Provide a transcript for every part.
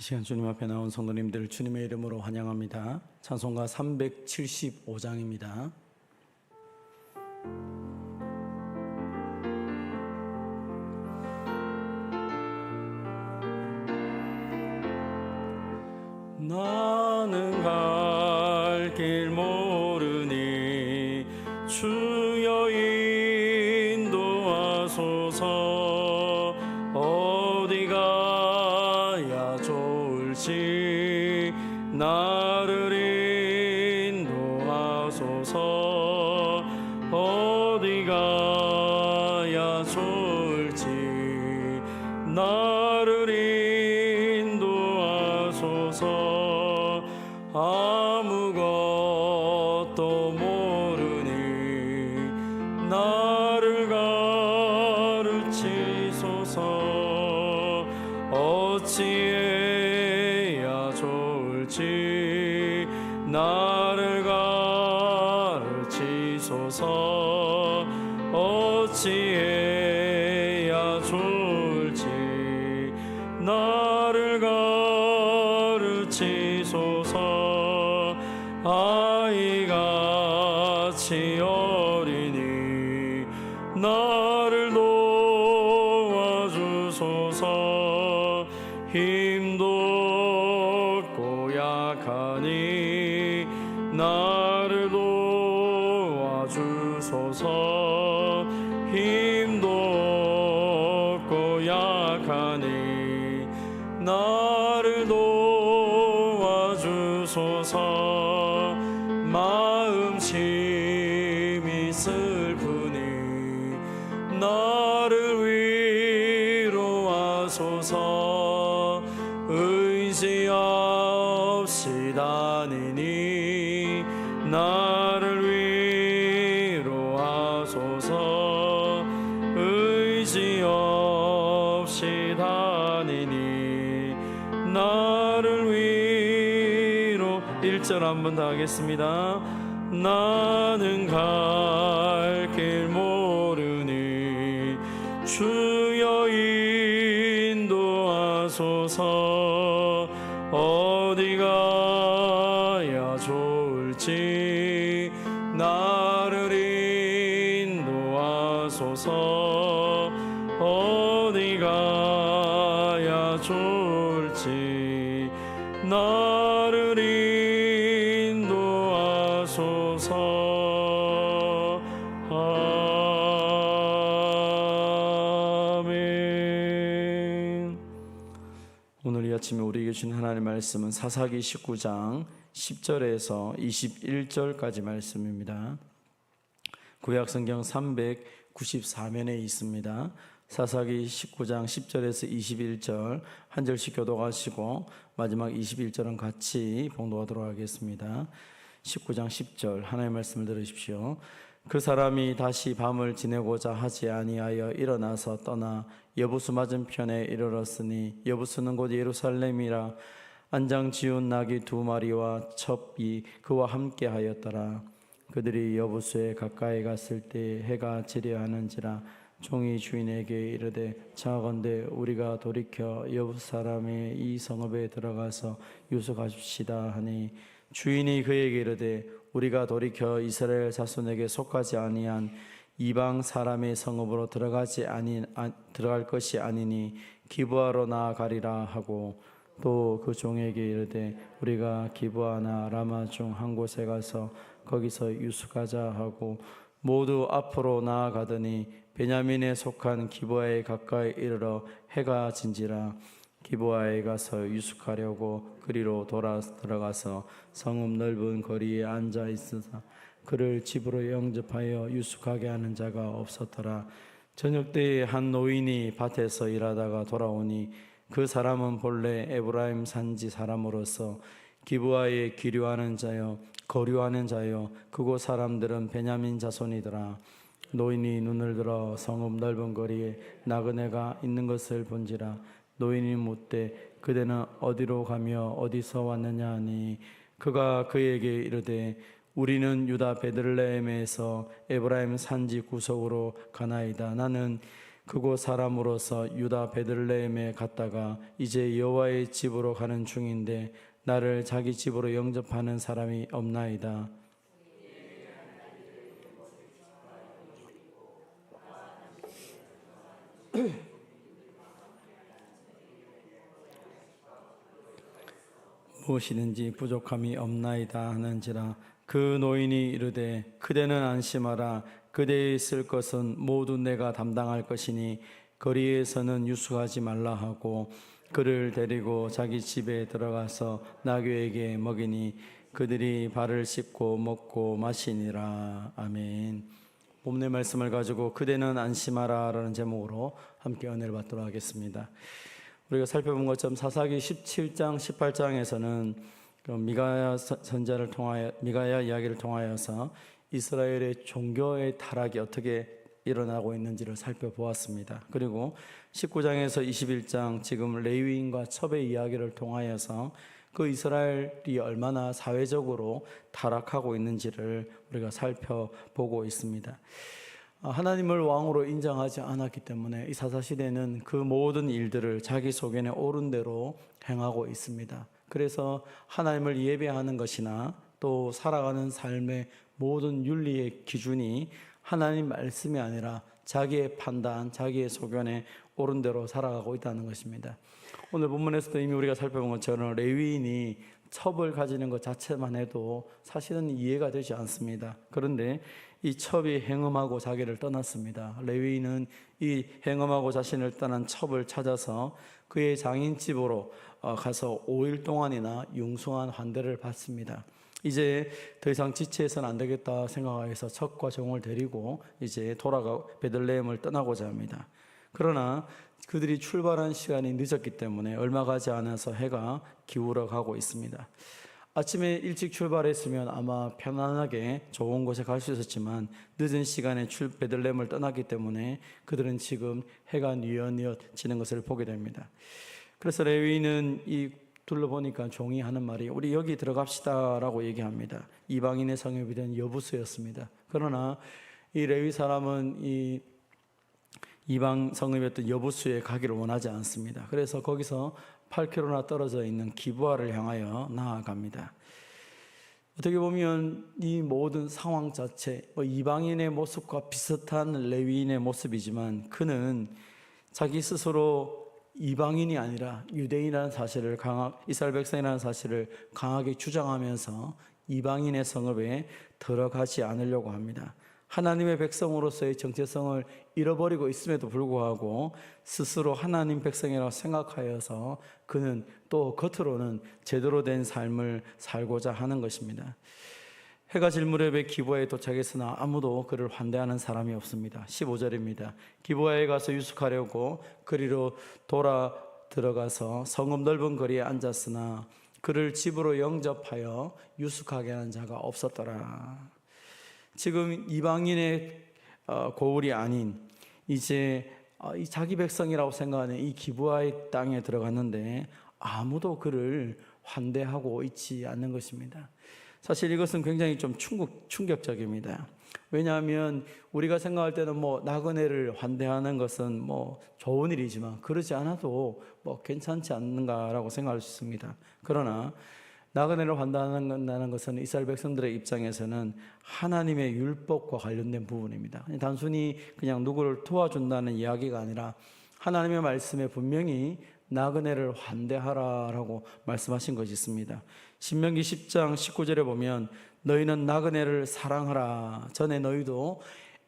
이 시간 주님 앞에 나온 성도님들 주님의 이름으로 환영합니다. 찬송가 375장입니다. 나는 갈 길 모르니 주여 인도하소서. 어디 가야 좋을지 나를 인도하소서. 어디 가야 좋을지 나를 인도하소서. 아무것도 모르니 나를 가르치소서. 어찌해야 좋을지 나를 가르치소서. 어찌해야 좋을지 나를 가르치소서. 아이같이 어리니 나를 도와주소서. 힘도 없고 약하니 나를 도와주소서. 힘도 없고 약하니 나를 도와주소서. 마음 심히 슬프니 나를 위로하소서. 의지 없이 다니니 나를 위로하소서. 의지 없이 다니니 나를 위로. 1절 한 번 더 하겠습니다. 나는 갈 길 모르니 주여 인도하소서. 어디 가야 좋을지 나를 인도하소서. 어디 가야 좋을지 나를 인도하소서. 아멘. 오늘 이 아침에 우리에게 주신 하나님의 말씀은 사사기 19장 10절에서 21절까지 말씀입니다. 구약성경 394면에 있습니다. 사사기 19장 10절에서 21절 한 절씩 교독하시고 마지막 21절은 같이 봉독하도록 하겠습니다. 19장 10절 하나님의 말씀을 들으십시오. 그 사람이 다시 밤을 지내고자 하지 아니하여 일어나서 떠나 여부수 맞은편에 이르렀으니 여부수는 곧 예루살렘이라. 안장 지운 나귀 2마리와 첩이 그와 함께 하였더라. 그들이 여부수에 가까이 갔을 때 해가 지려 하는지라. 종이 주인에게 이르되 차건대 우리가 돌이켜 여부수 사람의 이 성읍에 들어가서 유숙하십시다 하니, 주인이 그에게 이르되 우리가 돌이켜 이스라엘 자손에게 속하지 아니한 이방 사람의 성읍으로 들어갈 것이 아니니 기브아로 나아가리라 하고, 또 그 종에게 이르되 우리가 기브아나 라마 중 한 곳에 가서 거기서 유숙하자 하고 모두 앞으로 나아가더니 베냐민에 속한 기브아에 가까이 이르러 해가 진지라. 기브아에 가서 유숙하려고 그리로 돌아 들어가서 성읍 넓은 거리에 앉아 있으사 그를 집으로 영접하여 유숙하게 하는 자가 없었더라. 저녁 때에 한 노인이 밭에서 일하다가 돌아오니 그 사람은 본래 에브라임 산지 사람으로서 기브아에 거류하는 자여 그곳 사람들은 베냐민 자손이더라. 노인이 눈을 들어 성읍 넓은 거리에 나그네가 있는 것을 본지라. 노인이 묻되 그대는 어디로 가며 어디서 왔느냐 하니, 그가 그에게 이르되 우리는 유다 베들레헴에서 에브라임 산지 구석으로 가나이다. 나는 그곳 사람으로서 유다 베들레헴에 갔다가 이제 여호와의 집으로 가는 중인데 나를 자기 집으로 영접하는 사람이 없나이다. 무엇이든지 부족함이 없나이다 하는지라. 그 노인이 이르되 그대는 안심하라. 그대의 쓸 것은 모두 내가 담당할 것이니 거리에서는 유숙하지 말라 하고 그를 데리고 자기 집에 들어가서 나귀에게 먹이니 그들이 발을 씻고 먹고 마시니라. 아멘. 본문의 말씀을 가지고 그대는 안심하라 라는 제목으로 함께 은혜를 받도록 하겠습니다. 우리가 살펴본 것처럼 사사기 17장 18장에서는 미가야 선자를 통하여 미가야 이야기를 통하여서 이스라엘의 종교의 타락이 어떻게 일어나고 있는지를 살펴보았습니다. 그리고 19장에서 21장 지금 레위인과 첩의 이야기를 통하여서 그 이스라엘이 얼마나 사회적으로 타락하고 있는지를 우리가 살펴보고 있습니다. 하나님을 왕으로 인정하지 않았기 때문에 이 사사시대는 그 모든 일들을 자기 소견에 옳은 대로 행하고 있습니다. 그래서 하나님을 예배하는 것이나 또 살아가는 삶의 모든 윤리의 기준이 하나님 말씀이 아니라 자기의 판단, 자기의 소견에 옳은 대로 살아가고 있다는 것입니다. 오늘 본문에서도 이미 우리가 살펴본 것처럼 레위인이 첩을 가지는 것 자체만 해도 사실은 이해가 되지 않습니다. 그런데 이 첩이 행음하고 자기를 떠났습니다. 레위인은 이 행음하고 자신을 떠난 첩을 찾아서 그의 장인집으로 가서 5일 동안이나 융숭한 환대를 받습니다. 이제 더 이상 지체해서는 안 되겠다 생각해서 첩과 종을 데리고 이제 돌아가 베들레헴을 떠나고자 합니다. 그러나 그들이 출발한 시간이 늦었기 때문에 얼마 가지 않아서 해가 기울어 가고 있습니다. 아침에 일찍 출발했으면 아마 편안하게 좋은 곳에 갈 수 있었지만 늦은 시간에 베들레헴을 떠났기 때문에 그들은 지금 해가 뉘엿뉘엿 지는 것을 보게 됩니다. 그래서 레위인은 이 둘러보니까 종이 하는 말이 우리 여기 들어갑시다 라고 얘기합니다. 이방인의 성읍이던 여부수였습니다. 그러나 이 레위 사람은 이 이방 성읍이었던 여부수에 가기를 원하지 않습니다. 그래서 거기서 8km나 떨어져 있는 기브아를 향하여 나아갑니다. 어떻게 보면 이 모든 상황 자체 이방인의 모습과 비슷한 레위인의 모습이지만 그는 자기 스스로 이방인이 아니라 유대인이라는 사실을 이스라엘 백성이라는 사실을 강하게 주장하면서 이방인의 성읍에 들어가지 않으려고 합니다. 하나님의 백성으로서의 정체성을 잃어버리고 있음에도 불구하고 스스로 하나님 백성이라고 생각하여서 그는 또 겉으로는 제대로 된 삶을 살고자 하는 것입니다. 해가 질 무렵에 기브아에 도착했으나 아무도 그를 환대하는 사람이 없습니다. 15절입니다. 기브아에 가서 유숙하려고 그리로 돌아 들어가서 성읍 넓은 거리에 앉았으나 그를 집으로 영접하여 유숙하게 하는 자가 없었더라. 지금 이방인의 고을이 아닌 이제 자기 백성이라고 생각하는 이 기브아의 땅에 들어갔는데 아무도 그를 환대하고 있지 않는 것입니다. 사실 이것은 굉장히 좀 충격적입니다. 왜냐하면 우리가 생각할 때는 나그네를 환대하는 것은 좋은 일이지만 그러지 않아도 괜찮지 않는가라고 생각할 수 있습니다. 그러나 나그네를 환대한다는 것은 이스라엘 백성들의 입장에서는 하나님의 율법과 관련된 부분입니다. 단순히 그냥 누구를 도와준다는 이야기가 아니라 하나님의 말씀에 분명히 나그네를 환대하라라고 말씀하신 것이 있습니다. 신명기 10장 19절에 보면 너희는 나그네를 사랑하라. 전에 너희도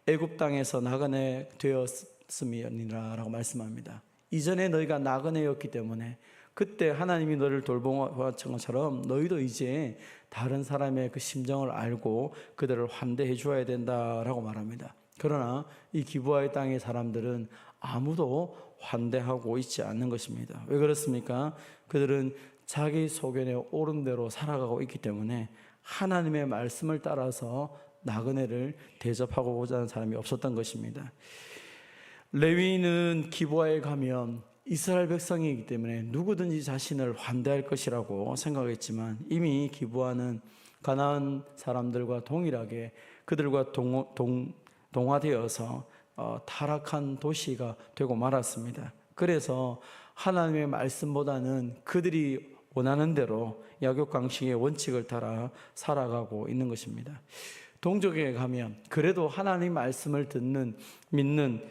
애굽 땅에서 나그네 되었음이니라 라고 말씀합니다. 이전에 너희가 나그네였기 때문에 그때 하나님이 너를 돌보았던 것처럼 너희도 이제 다른 사람의 그 심정을 알고 그들을 환대해 주어야 된다라고 말합니다. 그러나 이 기브아의 땅의 사람들은 아무도 환대하고 있지 않는 것입니다. 왜 그렇습니까? 그들은 자기 소견에 옳은 대로 살아가고 있기 때문에 하나님의 말씀을 따라서 나그네를 대접하고자 하는 사람이 없었던 것입니다. 레위인은 기브아에 가면 이스라엘 백성이기 때문에 누구든지 자신을 환대할 것이라고 생각했지만 이미 기브아는 가나안 사람들과 동일하게 그들과 동화되어서 타락한 도시가 되고 말았습니다. 그래서 하나님의 말씀보다는 그들이 원하는 대로 약육강식의 원칙을 따라 살아가고 있는 것입니다. 동족에게 가면 그래도 하나님 말씀을 믿는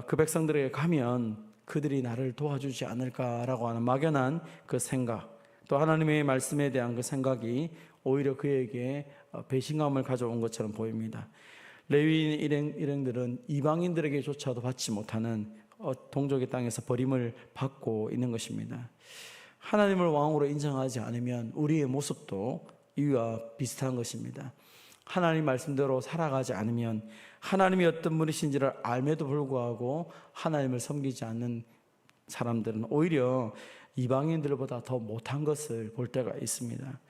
그 백성들에게 가면 그들이 나를 도와주지 않을까라고 하는 막연한 그 생각, 또 하나님의 말씀에 대한 그 생각이 오히려 그에게 배신감을 가져온 것처럼 보입니다. 레위인 일행들은 이방인들에게조차도 받지 못하는 동족의 땅에서 버림을 받고 있는 것입니다. 하나님을 왕으로 인정하지 않으면 우리의 모습도 이와 비슷한 것입니다. 하나님 말씀대로 살아가지 않으면 하나님이 어떤 분이신지를 알매도 불구하고 하나님을 섬기지 않는 사람들은 오히려 이방인들보다 더 못한 것을 볼 때가 있습니다.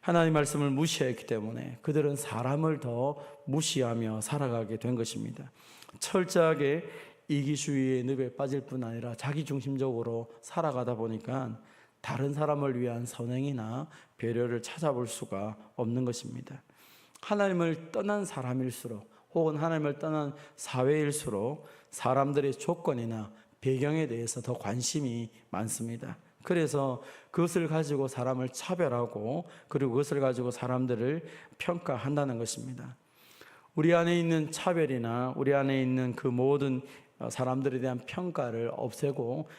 하나님 말씀을 무시했기 때문에 그들은 사람을 더 무시하며 살아가게 된 것입니다. 철저하게 이기주의의 늪에 빠질 뿐 아니라 자기중심적으로 살아가다 보니까 다른 사람을 위한 선행이나 배려를 찾아볼 수가 없는 것입니다. 하나님을 떠난 사람일수록 혹은 하나님을 떠난 사회일수록 사람들의 조건이나 배경에 대해서 더 관심이 많습니다. 그래서 그것을 가지고 사람을 차별하고 그리고 그것을 가지고 사람들을 평가한다는 것입니다. 우리 안에 있는 차별이나 우리 안에 있는 그 모든 사람들에 대한 평가를 없애고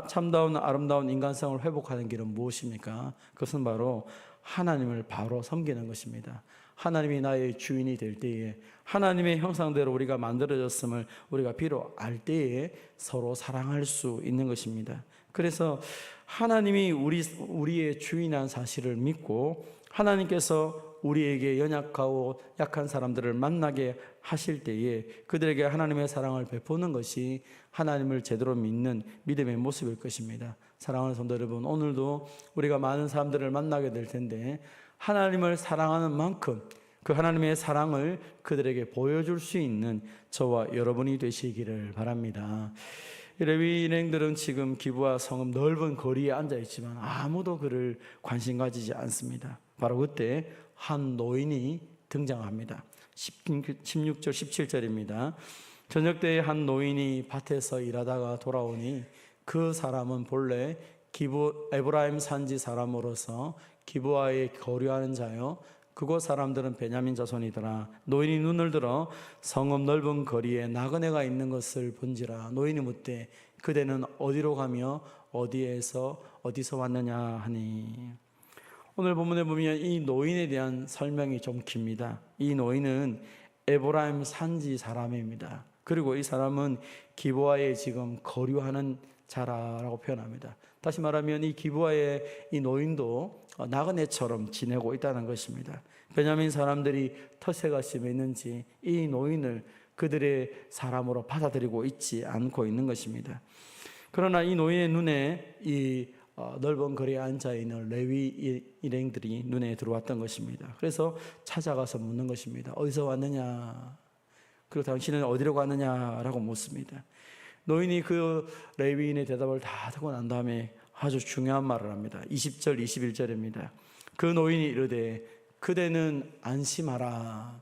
참다운 아름다운 인간성을 회복하는 길은 무엇입니까? 그것은 바로 하나님을 바로 섬기는 것입니다. 하나님이 나의 주인이 될 때에 하나님의 형상대로 우리가 만들어졌음을 우리가 비로소 알 때에 서로 사랑할 수 있는 것입니다. 그래서 하나님이 우리의 주인한 사실을 믿고 하나님께서 우리에게 연약하고 약한 사람들을 만나게 하실 때에 그들에게 하나님의 사랑을 베푸는 것이 하나님을 제대로 믿는 믿음의 모습일 것입니다. 사랑하는 성도 여러분, 오늘도 우리가 많은 사람들을 만나게 될 텐데 하나님을 사랑하는 만큼 그 하나님의 사랑을 그들에게 보여줄 수 있는 저와 여러분이 되시기를 바랍니다. 레위 일행들은 지금 기브아 성읍 넓은 거리에 앉아 있지만 아무도 그를 관심 가지지 않습니다. 바로 그때 한 노인이 등장합니다. 16절 17절입니다. 저녁 때에 한 노인이 밭에서 일하다가 돌아오니 그 사람은 본래 에브라임 산지 사람으로서 기브아에 거류하는 자요 그곳 사람들은 베냐민 자손이더라. 노인이 눈을 들어 성읍 넓은 거리에 나그네가 있는 것을 본지라. 노인이 묻되 그대는 어디로 가며 어디서 왔느냐 하니. 오늘 본문에 보면 이 노인에 대한 설명이 좀 깁니다. 이 노인은 에브라임 산지 사람입니다. 그리고 이 사람은 기브아에 지금 거류하는 자라라고 표현합니다. 다시 말하면 이 기브아의 이 노인도 나그네처럼 지내고 있다는 것입니다. 베냐민 사람들이 텃세가 심했는지 이 노인을 그들의 사람으로 받아들이고 있지 않고 있는 것입니다. 그러나 이 노인의 눈에 이 넓은 거리에 앉아있는 레위 일행들이 눈에 들어왔던 것입니다. 그래서 찾아가서 묻는 것입니다. 어디서 왔느냐? 그리고 당신은 어디로 가느냐라고 묻습니다. 노인이 그 레위인의 대답을 다 듣고 난 다음에 아주 중요한 말을 합니다. 20절 21절입니다. 그 노인이 이르되 그대는 안심하라.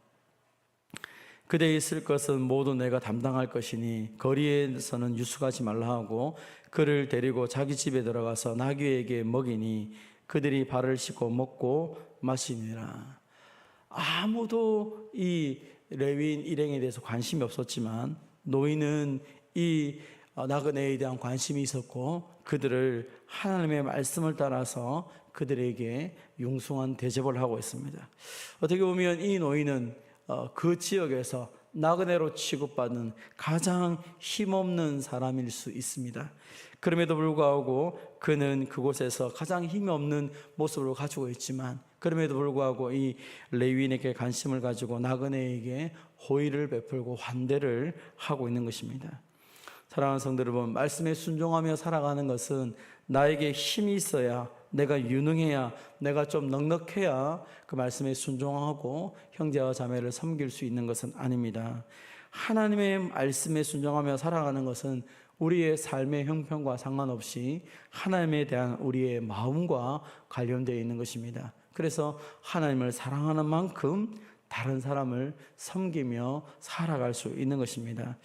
그대 있을 것은 모두 내가 담당할 것이니 거리에서는 유숙하지 말라 하고 그를 데리고 자기 집에 들어가서 나귀에게 먹이니 그들이 발을 씻고 먹고 마시니라. 아무도 이 레위인 일행에 대해서 관심이 없었지만 노인은 이 나그네에 대한 관심이 있었고 그들을 하나님의 말씀을 따라서 그들에게 융숭한 대접을 하고 있습니다. 어떻게 보면 이 노인은 그 지역에서 나그네로 취급받는 가장 힘없는 사람일 수 있습니다. 그럼에도 불구하고 그는 그곳에서 가장 힘이 없는 모습을 가지고 있지만 그럼에도 불구하고 이 레위인에게 관심을 가지고 나그네에게 호의를 베풀고 환대를 하고 있는 것입니다. 사랑하는 성도 여러분, 말씀에 순종하며 살아가는 것은 나에게 힘이 있어야, 내가 유능해야, 내가 좀 넉넉해야 그 말씀에 순종하고 형제와 자매를 섬길 수 있는 것은 아닙니다. 하나님의 말씀에 순종하며 살아가는 것은 우리의 삶의 형편과 상관없이 하나님에 대한 우리의 마음과 관련되어 있는 것입니다. 그래서 하나님을 사랑하는 만큼 다른 사람을 섬기며 살아갈 수 있는 것입니다.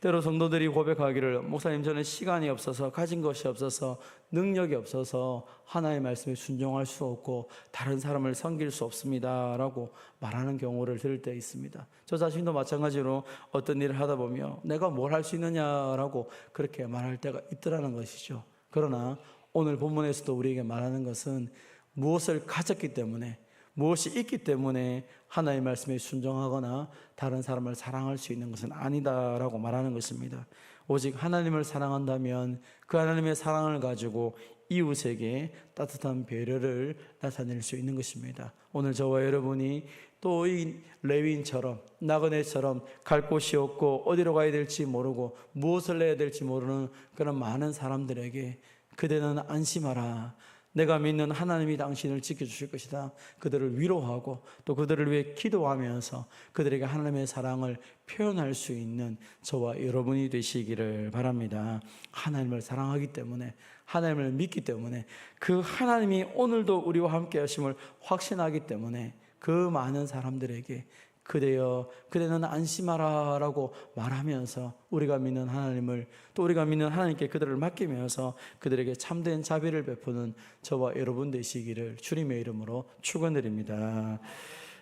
때로 성도들이 고백하기를 목사님 저는 시간이 없어서 가진 것이 없어서 능력이 없어서 하나님의 말씀에 순종할 수 없고 다른 사람을 섬길 수 없습니다 라고 말하는 경우를 들을 때 있습니다. 저 자신도 마찬가지로 어떤 일을 하다 보면 내가 뭘 할 수 있느냐라고 그렇게 말할 때가 있더라는 것이죠. 그러나 오늘 본문에서도 우리에게 말하는 것은 무엇을 가졌기 때문에 무엇이 있기 때문에 하나님의 말씀에 순종하거나 다른 사람을 사랑할 수 있는 것은 아니다라고 말하는 것입니다. 오직 하나님을 사랑한다면 그 하나님의 사랑을 가지고 이웃에게 따뜻한 배려를 나타낼 수 있는 것입니다. 오늘 저와 여러분이 또 이 레위인처럼 나그네처럼 갈 곳이 없고 어디로 가야 될지 모르고 무엇을 해야 될지 모르는 그런 많은 사람들에게 그대는 안심하라, 내가 믿는 하나님이 당신을 지켜주실 것이다, 그들을 위로하고 또 그들을 위해 기도하면서 그들에게 하나님의 사랑을 표현할 수 있는 저와 여러분이 되시기를 바랍니다. 하나님을 사랑하기 때문에, 하나님을 믿기 때문에, 그 하나님이 오늘도 우리와 함께 하심을 확신하기 때문에 그 많은 사람들에게 그대여 그대는 안심하라 라고 말하면서 우리가 믿는 하나님을, 또 우리가 믿는 하나님께 그들을 맡기면서 그들에게 참된 자비를 베푸는 저와 여러분 되시기를 주님의 이름으로 축원드립니다.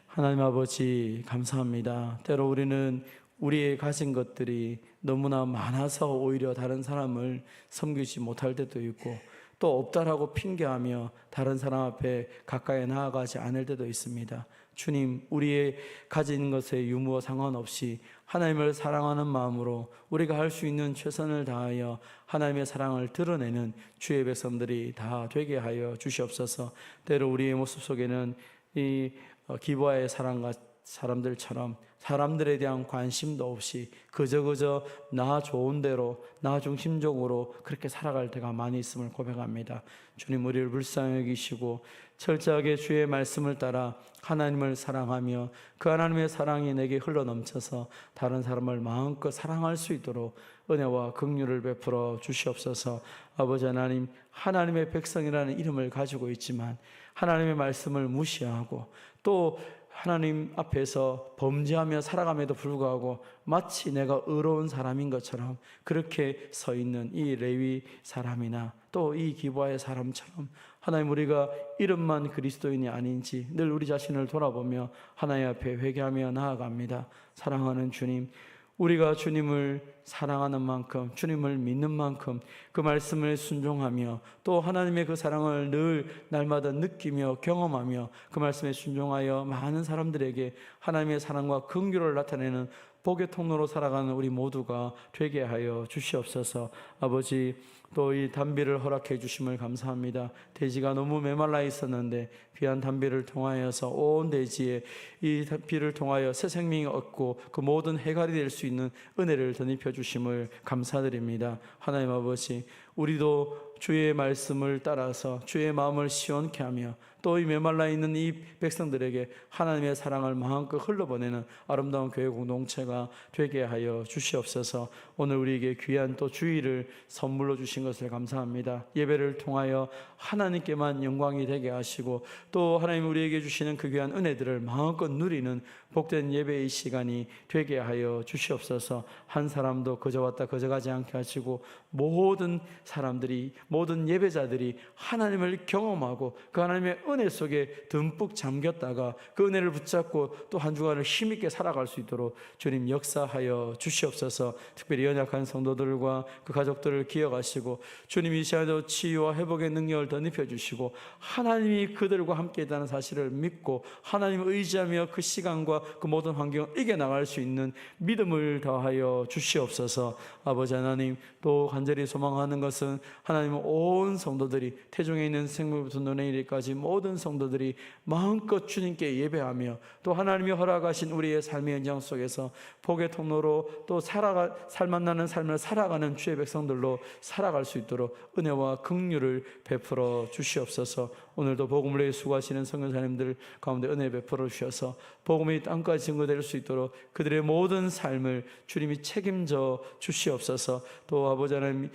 하나님 아버지 감사합니다. 때로 우리는 우리의 가진 것들이 너무나 많아서 오히려 다른 사람을 섬기지 못할 때도 있고 또 없다라고 핑계하며 다른 사람 앞에 가까이 나아가지 않을 때도 있습니다. 주님, 우리의 가진 것에 유무와 상관없이 하나님을 사랑하는 마음으로 우리가 할 수 있는 최선을 다하여 하나님의 사랑을 드러내는 주의 백성들이 다 되게 하여 주시옵소서. 때로 우리의 모습 속에는 이 기부와의 사랑과 사람들처럼 사람들에 대한 관심도 없이 그저 나 좋은 대로 나 중심적으로 그렇게 살아갈 때가 많이 있음을 고백합니다. 주님, 우리를 불쌍히 여기시고 철저하게 주의 말씀을 따라 하나님을 사랑하며 그 하나님의 사랑이 내게 흘러넘쳐서 다른 사람을 마음껏 사랑할 수 있도록 은혜와 긍휼을 베풀어 주시옵소서. 아버지 하나님, 하나님의 백성이라는 이름을 가지고 있지만 하나님의 말씀을 무시하고 또 하나님 앞에서 범죄하며 살아감에도 불구하고 마치 내가 의로운 사람인 것처럼 그렇게 서 있는 이 레위 사람이나 또 이 기브아의 사람처럼 하나님, 우리가 이름만 그리스도인이 아닌지 늘 우리 자신을 돌아보며 하나님 앞에 회개하며 나아갑니다. 사랑하는 주님, 우리가 주님을 사랑하는 만큼, 주님을 믿는 만큼 그 말씀을 순종하며 또 하나님의 그 사랑을 늘 날마다 느끼며 경험하며 그 말씀에 순종하여 많은 사람들에게 하나님의 사랑과 긍휼을 나타내는 복의 통로로 살아가는 우리 모두가 되게 하여 주시옵소서. 아버지, 또 이 단비를 허락해 주심을 감사합니다. 대지가 너무 메말라 있었는데 귀한 단비를 통하여서 온 대지에 이 비를 통하여 새 생명이 얻고 그 모든 해갈이 될 수 있는 은혜를 덧입혀 주심을 감사드립니다. 하나님 아버지, 우리도 주의 말씀을 따라서 주의 마음을 시원케 하며 또 이 메말라 있는 이 백성들에게 하나님의 사랑을 마음껏 흘러보내는 아름다운 교회 공동체가 되게 하여 주시옵소서. 오늘 우리에게 귀한 또 주의를 선물로 주신 것을 감사합니다. 예배를 통하여 하나님께만 영광이 되게 하시고 또 하나님 우리에게 주시는 그 귀한 은혜들을 마음껏 누리는 복된 예배의 시간이 되게 하여 주시옵소서. 한 사람도 그저 왔다 그저 가지 않게 하시고 모든 사람들이, 모든 예배자들이 하나님을 경험하고 그 하나님의 은혜 속에 듬뿍 잠겼다가 그 은혜를 붙잡고 또 한 주간을 힘있게 살아갈 수 있도록 주님 역사하여 주시옵소서. 특별히 연약한 성도들과 그 가족들을 기억하시고 주님 이 시간에도 치유와 회복의 능력을 덧입혀 주시고 하나님이 그들과 함께 있다는 사실을 믿고 하나님을 의지하며 그 시간과 그 모든 환경을 이겨나갈 수 있는 믿음을 더하여 주시옵소서. 아버지 하나님, 또 간절히 소망하는 것은 하나님 온 성도들이, 태중에 있는 생물부터 눈에 이르기까지 모든 성도들이 마음껏 주님께 예배하며 또 하나님이 허락하신 우리의 삶의 현장 속에서 복의 통로로 또 살만나는 삶을 살아가는 주의 백성들로 살아갈 수 있도록 은혜와 긍휼을 베풀어 주시옵소서. 오늘도 복음을 위해 수고하시는 선교사님들 가운데 은혜 베풀어 주셔서 복음이 땅까지 증거될 수 있도록 그들의 모든 삶을 주님이 책임져 주시옵소서. 또 아버지 하나님,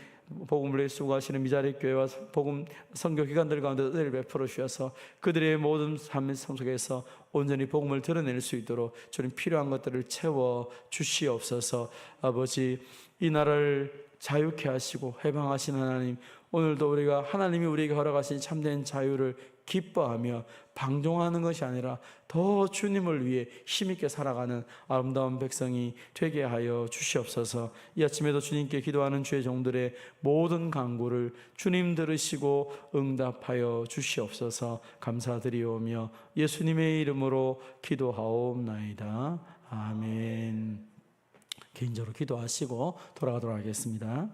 복음을 수고하시는 미자리 교회와 복음 선교 기관들 가운데 은혜를 베풀어 주셔서 그들의 모든 삶 속에서 온전히 복음을 드러낼 수 있도록 주님 필요한 것들을 채워 주시옵소서. 아버지, 이 나라를 자유케 하시고 해방하신 하나님, 오늘도 우리가 하나님이 우리에게 허락하신 참된 자유를 기뻐하며 방종하는 것이 아니라 더 주님을 위해 힘있게 살아가는 아름다운 백성이 되게 하여 주시옵소서. 이 아침에도 주님께 기도하는 주의 종들의 모든 간구를 주님 들으시고 응답하여 주시옵소서. 감사드리오며 예수님의 이름으로 기도하옵나이다. 아멘. 개인적으로 기도하시고 돌아가도록 하겠습니다.